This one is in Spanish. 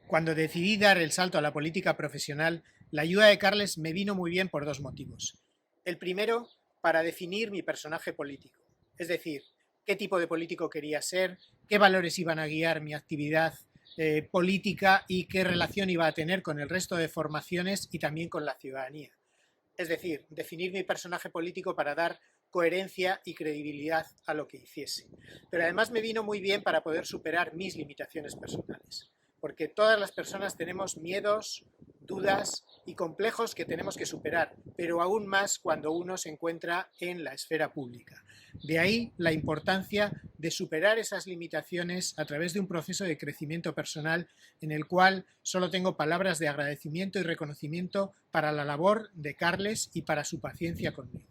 Cuando decidí dar el salto a la política profesional, la ayuda de Carles me vino muy bien por dos motivos. El primero, para definir mi personaje político, es decir, qué tipo de político quería ser, qué valores iban a guiar mi actividad política y qué relación iba a tener con el resto de formaciones y también con la ciudadanía. Es decir, definir mi personaje político para dar coherencia y credibilidad a lo que hiciese. Pero además me vino muy bien para poder superar mis limitaciones personales, porque todas las personas tenemos miedos, dudas y complejos que tenemos que superar, pero aún más cuando uno se encuentra en la esfera pública. De ahí la importancia de superar esas limitaciones a través de un proceso de crecimiento personal en el cual solo tengo palabras de agradecimiento y reconocimiento para la labor de Carles y para su paciencia conmigo.